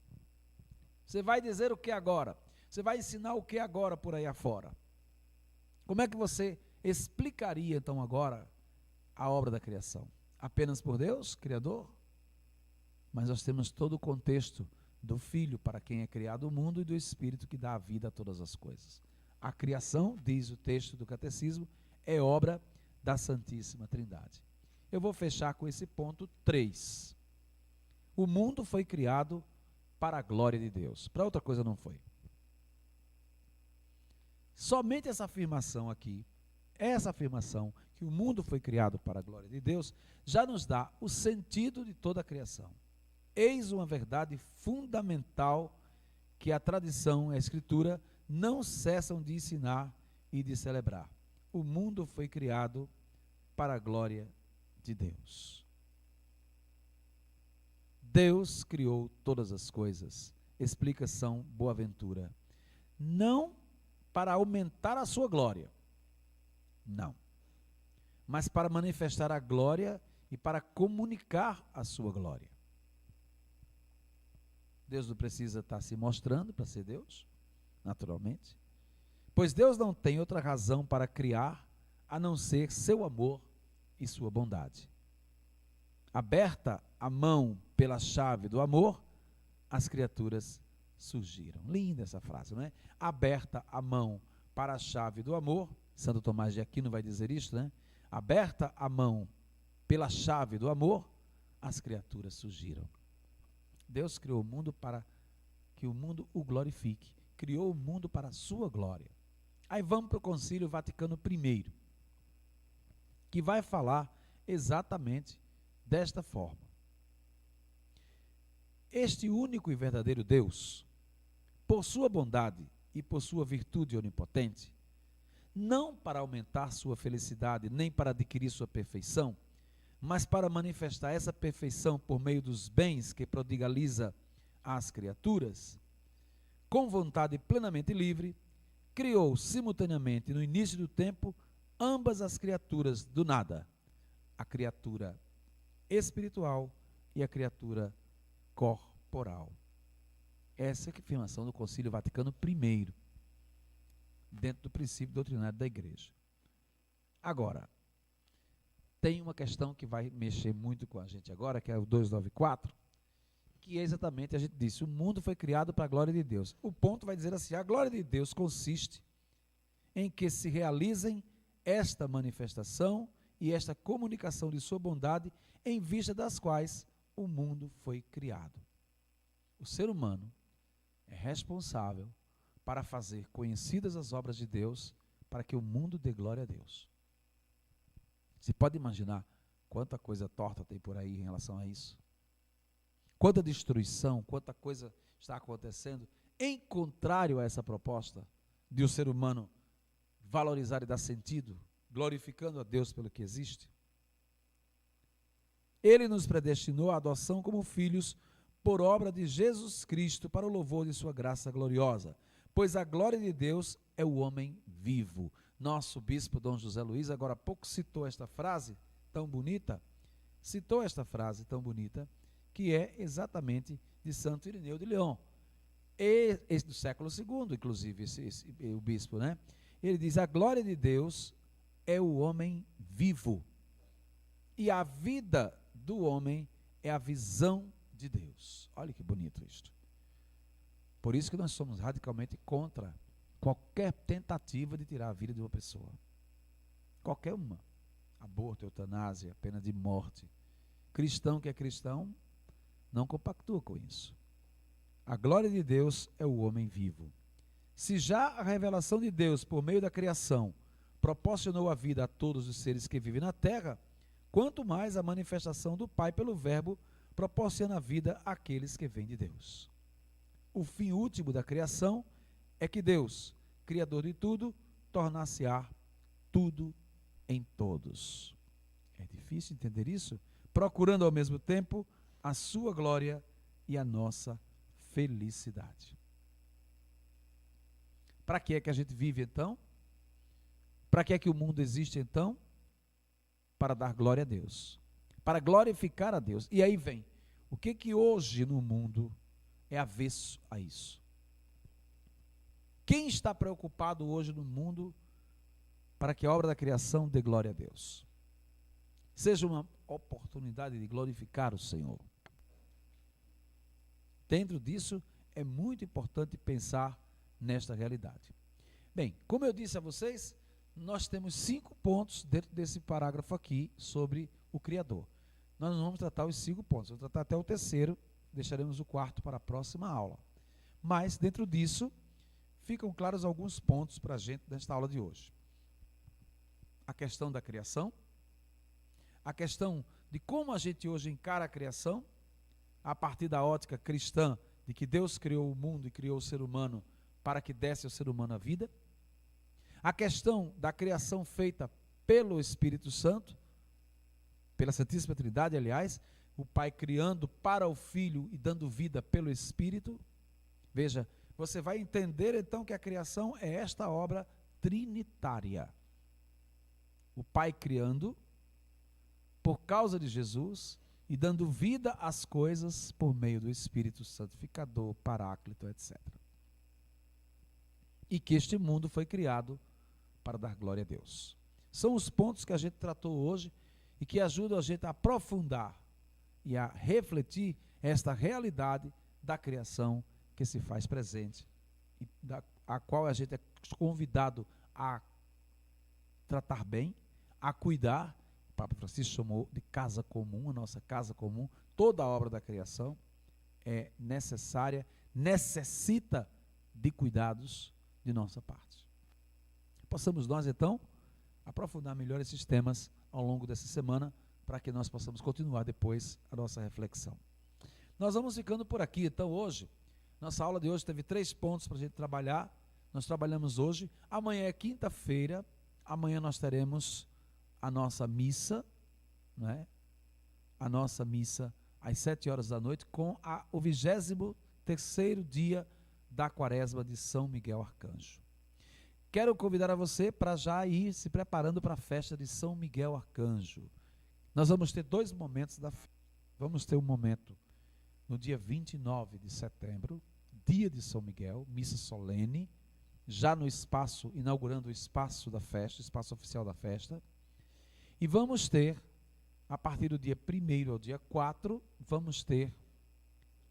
Speaker 1: Você vai dizer o que agora? Você vai ensinar o que agora por aí afora? Como é que você explicaria então agora a obra da criação? Apenas por Deus, Criador? Mas nós temos todo o contexto do Filho, para quem é criado o mundo, e do Espírito que dá a vida a todas as coisas. A criação, diz o texto do Catecismo, é obra da Santíssima Trindade. Eu vou fechar com esse ponto 3. O mundo foi criado para a glória de Deus. Para outra coisa não foi. Somente essa afirmação aqui, essa afirmação que o mundo foi criado para a glória de Deus, já nos dá o sentido de toda a criação. Eis uma verdade fundamental que a tradição e a Escritura não cessam de ensinar e de celebrar. O mundo foi criado para a glória de Deus. Deus criou todas as coisas, explica São Boaventura, não para aumentar a sua glória, não, mas para manifestar a glória e para comunicar a sua glória. Deus não precisa estar se mostrando para ser Deus, naturalmente, pois Deus não tem outra razão para criar a não ser seu amor e sua bondade. Aberta a mão pela chave do amor, as criaturas surgiram. Linda essa frase, não é? Aberta a mão para a chave do amor, Santo Tomás de Aquino vai dizer isto, né? Aberta a mão pela chave do amor, as criaturas surgiram. Deus criou o mundo para que o mundo o glorifique. Criou o mundo para a sua glória. Aí vamos para o Concílio Vaticano I, que vai falar exatamente desta forma. Este único e verdadeiro Deus, por sua bondade e por sua virtude onipotente, não para aumentar sua felicidade, nem para adquirir sua perfeição, mas para manifestar essa perfeição por meio dos bens que prodigaliza às criaturas, com vontade plenamente livre, criou simultaneamente no início do tempo ambas as criaturas do nada, a criatura espiritual e a criatura corporal. Essa é a afirmação do Concílio Vaticano I, dentro do princípio doutrinário da Igreja. Agora, tem uma questão que vai mexer muito com a gente agora, que é o 294, que é exatamente, a gente disse, o mundo foi criado para a glória de Deus. O ponto vai dizer assim, a glória de Deus consiste em que se realizem esta manifestação e esta comunicação de sua bondade, em vista das quais o mundo foi criado. O ser humano é responsável para fazer conhecidas as obras de Deus, para que o mundo dê glória a Deus. Você pode imaginar quanta coisa torta tem por aí em relação a isso? Quanta destruição, quanta coisa está acontecendo em contrário a essa proposta de o ser humano valorizar e dar sentido, glorificando a Deus pelo que existe. Ele nos predestinou à adoção como filhos por obra de Jesus Cristo para o louvor de sua graça gloriosa, pois a glória de Deus é o homem vivo. Nosso bispo Dom José Luiz, agora há pouco, citou esta frase tão bonita, que é exatamente de Santo Irineu de Lyon, esse do século II, inclusive, o bispo, né? Ele diz: a glória de Deus é o homem vivo, e a vida do homem é a visão de Deus. Olha que bonito isto. Por isso que nós somos radicalmente contra qualquer tentativa de tirar a vida de uma pessoa. Qualquer uma. Aborto, eutanásia, pena de morte. Cristão que é cristão não compactua com isso. A glória de Deus é o homem vivo. Se já a revelação de Deus por meio da criação proporcionou a vida a todos os seres que vivem na terra, quanto mais a manifestação do Pai pelo Verbo proporciona a vida àqueles que vêm de Deus. O fim último da criação é que Deus, Criador de tudo, tornar-se-á tudo em todos. É difícil entender isso? Procurando ao mesmo tempo a sua glória e a nossa felicidade. Para que é que a gente vive então? Para que é que o mundo existe então? Para dar glória a Deus, para glorificar a Deus. E aí vem, o que hoje no mundo é avesso a isso? Quem está preocupado hoje no mundo para que a obra da criação dê glória a Deus? Seja uma oportunidade de glorificar o Senhor. Dentro disso, é muito importante pensar nesta realidade. Bem, como eu disse a vocês, nós temos 5 pontos dentro desse parágrafo aqui sobre o Criador. Nós não vamos tratar os 5 pontos, vamos tratar até o 3º, deixaremos o 4º para a próxima aula. Mas, dentro disso, ficam claros alguns pontos para a gente nesta aula de hoje. A questão da criação, a questão de como a gente hoje encara a criação, a partir da ótica cristã, de que Deus criou o mundo e criou o ser humano para que desse ao ser humano a vida, a questão da criação feita pelo Espírito Santo, pela Santíssima Trindade, aliás, o Pai criando para o Filho e dando vida pelo Espírito. Veja, você vai entender então que a criação é esta obra trinitária. O Pai criando, por causa de Jesus, e dando vida às coisas por meio do Espírito Santificador, Paráclito, etc. E que este mundo foi criado para dar glória a Deus. São os pontos que a gente tratou hoje e que ajudam a gente a aprofundar e a refletir esta realidade da criação que se faz presente e a qual a gente é convidado a tratar bem, a cuidar. O Papa Francisco chamou de casa comum, a nossa casa comum. Toda a obra da criação é necessária, necessita de cuidados de nossa parte. Possamos nós, então, aprofundar melhor esses temas ao longo dessa semana, para que nós possamos continuar depois a nossa reflexão. Nós vamos ficando por aqui, então, hoje. Nossa aula de hoje teve 3 pontos para a gente trabalhar. Nós trabalhamos hoje. Amanhã é quinta-feira. Amanhã nós teremos a nossa missa, não é? A nossa missa às 7 horas da noite, com o 23º dia da quaresma de São Miguel Arcanjo. Quero convidar a você para já ir se preparando para a festa de São Miguel Arcanjo. Nós vamos ter 2 momentos da festa. Vamos ter um momento no dia 29 de setembro, dia de São Miguel, missa solene, já no espaço, inaugurando o espaço da festa, o espaço oficial da festa. E vamos ter, a partir do dia 1º ao dia 4, vamos ter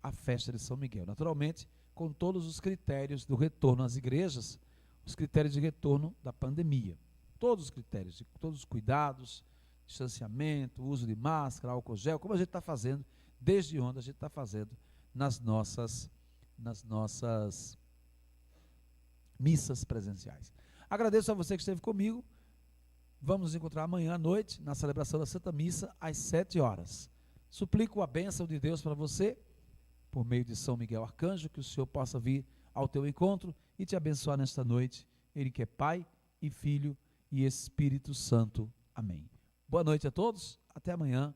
Speaker 1: a festa de São Miguel. Naturalmente, com todos os critérios do retorno às igrejas, os critérios de retorno da pandemia. Todos os critérios, todos os cuidados, distanciamento, uso de máscara, álcool gel, como a gente está fazendo, desde onde a gente está fazendo nas nossas missas presenciais. Agradeço a você que esteve comigo. Vamos nos encontrar amanhã à noite, na celebração da Santa Missa, às 7 horas. Suplico a bênção de Deus para você, por meio de São Miguel Arcanjo, que o Senhor possa vir ao teu encontro e te abençoar nesta noite. Ele que é Pai e Filho e Espírito Santo. Amém. Boa noite a todos. Até amanhã,